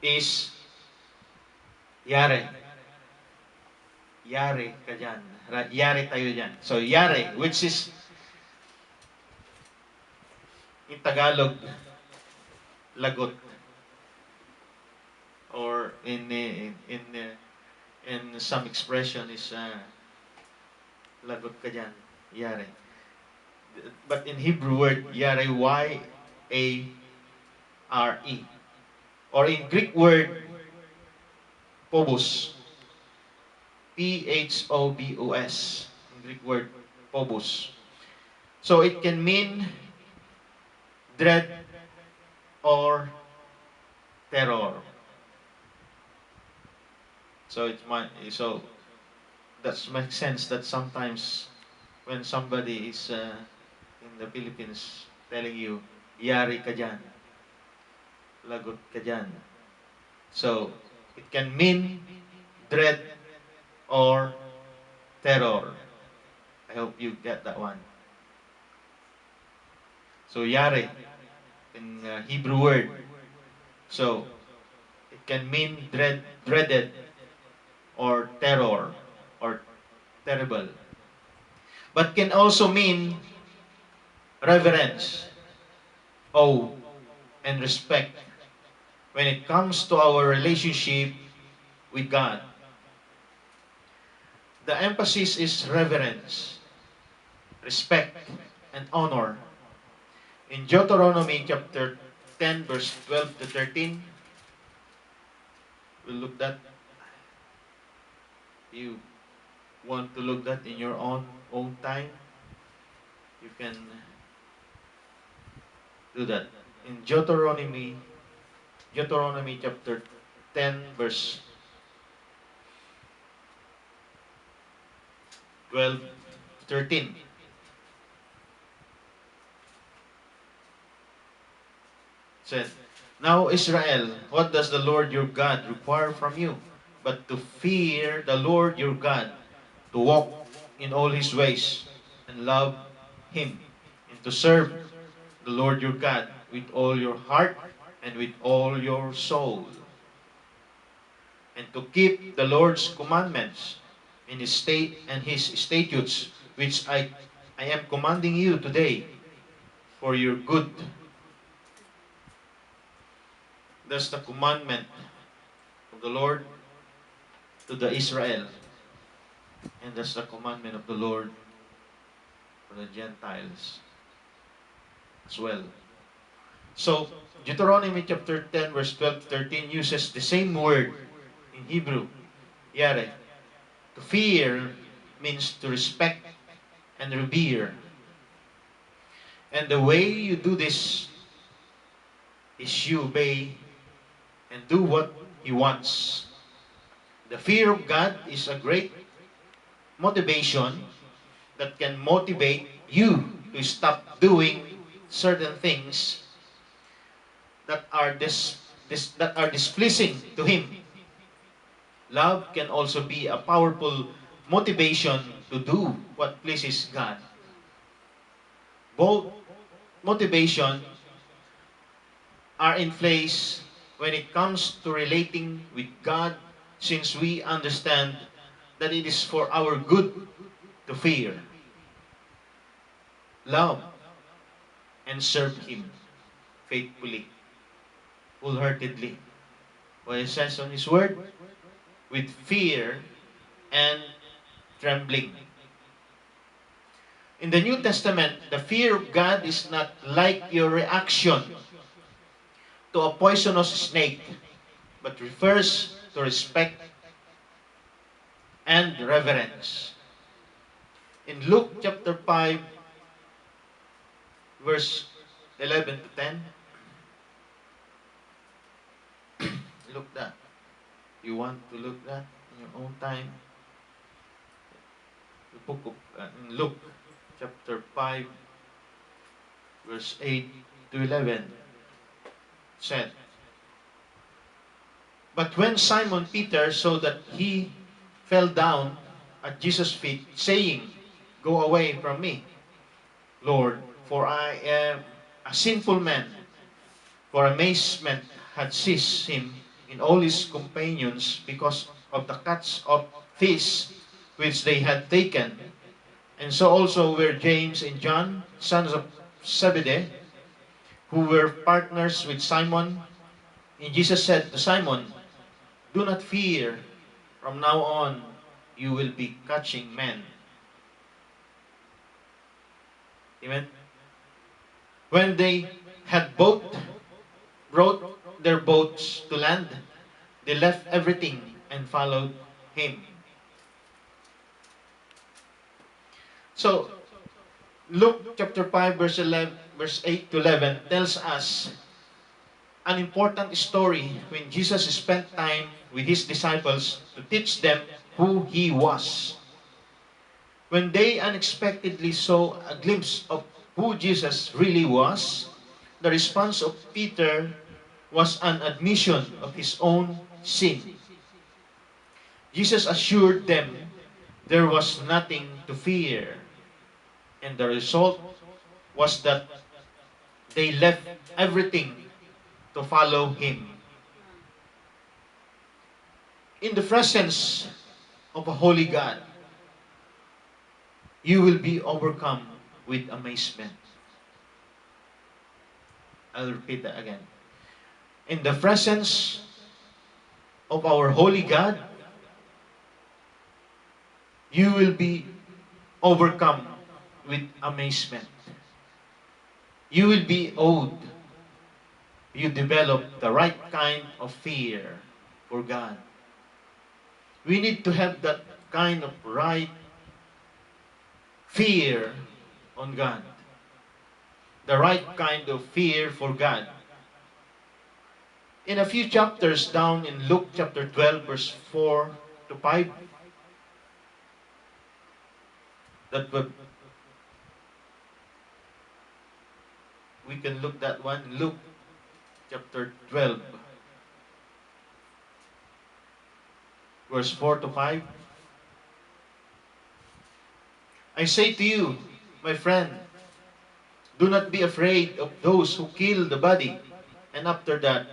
is yare. Yare ka dyan. Yare tayo dyan. So, yare, which is in Tagalog, lagot. Or in some expression is lagot ka dyan. Yare. But in Hebrew word, yare, Y-A-R-E. Or in Greek word, phobos. P-H-O-B-O-S. In Greek word, phobos. So it can mean dread or terror. So that makes sense that sometimes when somebody is in the Philippines telling you, yari ka dyan, lagot ka dyan. So it can mean dread or terror. I hope you get that one. So yari in Hebrew word. So it can mean dreaded or terror or terrible. But can also mean reverence, awe, and respect when it comes to our relationship with God. The emphasis is reverence, respect, and honor. In Deuteronomy chapter 10, verse 12 to 13, we'll look that. You want to look that in your own time, you can do that. In Deuteronomy chapter 10, verse 12 to 13. Said, "Now Israel, what does the Lord your God require from you? But to fear the Lord your God, to walk in all his ways, and love him, and to serve the Lord your God with all your heart and with all your soul, and to keep the Lord's commandments and his statutes, which I am commanding you today for your good." That's the commandment of the Lord to the Israel. And that's the commandment of the Lord for the Gentiles as well. So, Deuteronomy chapter 10, verse 12 to 13 uses the same word in Hebrew, yare. To fear means to respect and revere. And the way you do this is you obey and do what He wants. The fear of God is a great motivation that can motivate you to stop doing certain things that are displeasing to Him. Love can also be a powerful motivation to do what pleases God. Both motivation are in place when it comes to relating with God, since we understand that it is for our good to fear, love, and serve Him faithfully, wholeheartedly. What it says on His Word, with fear and trembling. In the New Testament, the fear of God is not like your reaction to a poisonous snake, but refers to respect and reverence. In Luke chapter 5, verse 11 to 10, look that. You want to look that in your own time? The book of in Luke chapter 5, verse 8 to 11 said, "But when Simon Peter saw that, he fell down at Jesus' feet, saying, 'Go away from me, Lord, for I am a sinful man.' For amazement had seized him in all his companions because of the catch of fish which they had taken. And so also were James and John, sons of Zebedee, who were partners with Simon. And Jesus said to Simon, "Do not fear, from now on you will be catching men." Amen. When they had both brought their boats to land, they left everything and followed him. So, Luke chapter 5, verse 8 to 11 tells us an important story when Jesus spent time with his disciples to teach them who he was. When they unexpectedly saw a glimpse of who Jesus really was, the response of Peter was an admission of his own sin. Jesus assured them there was nothing to fear, and the result was that they left everything to follow him. In the presence of a holy God, you will be overcome with amazement. I'll repeat that again. In the presence of our holy God, you will be overcome with amazement. You will be awed. You develop the right kind of fear for God. We need to have that kind of right fear on God. The right kind of fear for God. In a few chapters down in Luke chapter 12, verse 4 to 5, that we can look that one. Luke chapter 12, verse 4 to 5. I say to you, my friend, do not be afraid of those who kill the body, and after that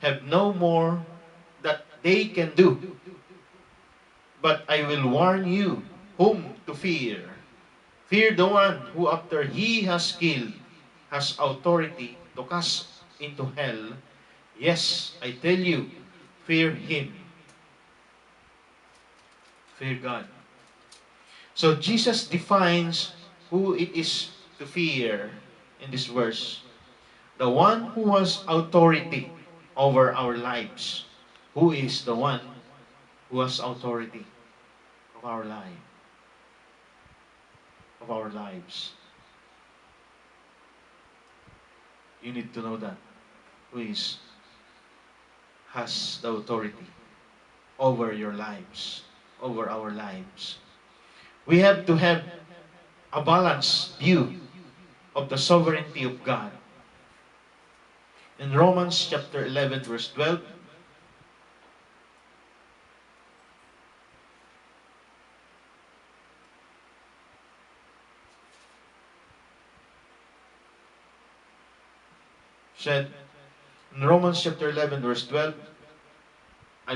have no more that they can do. But I will warn you whom to fear. Fear the one who after he has killed has authority to cast into hell. Yes, I tell you, fear him. Fear God. So Jesus defines who it is to fear in this verse. The one who has authority over our lives. Who is the one who has authority of our life? Of our lives. You need to know that. Who has the authority over your lives, over our lives. We have to have a balanced view of the sovereignty of God. In Romans chapter 11, verse 12, said, in Romans chapter 11, verse 12,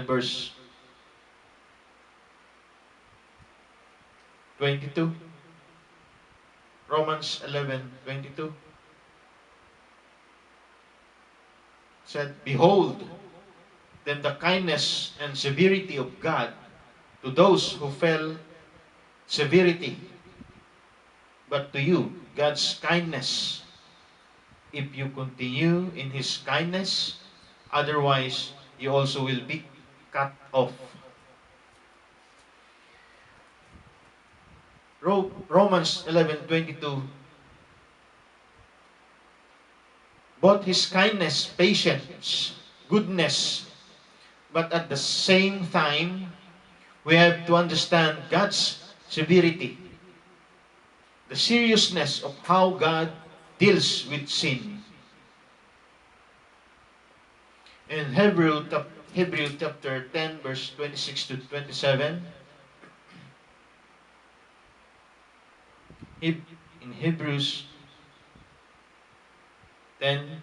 verse 22, Romans 11:22 said, "Behold, then the kindness and severity of God to those who fell severity, but to you, God's kindness, if you continue in His kindness, otherwise you also will be cut off." Romans 11:22, both His kindness, patience, goodness, but at the same time, we have to understand God's severity, the seriousness of how God deals with sin. In Hebrew chapter 10, verse 26 to 27, in Hebrews 10,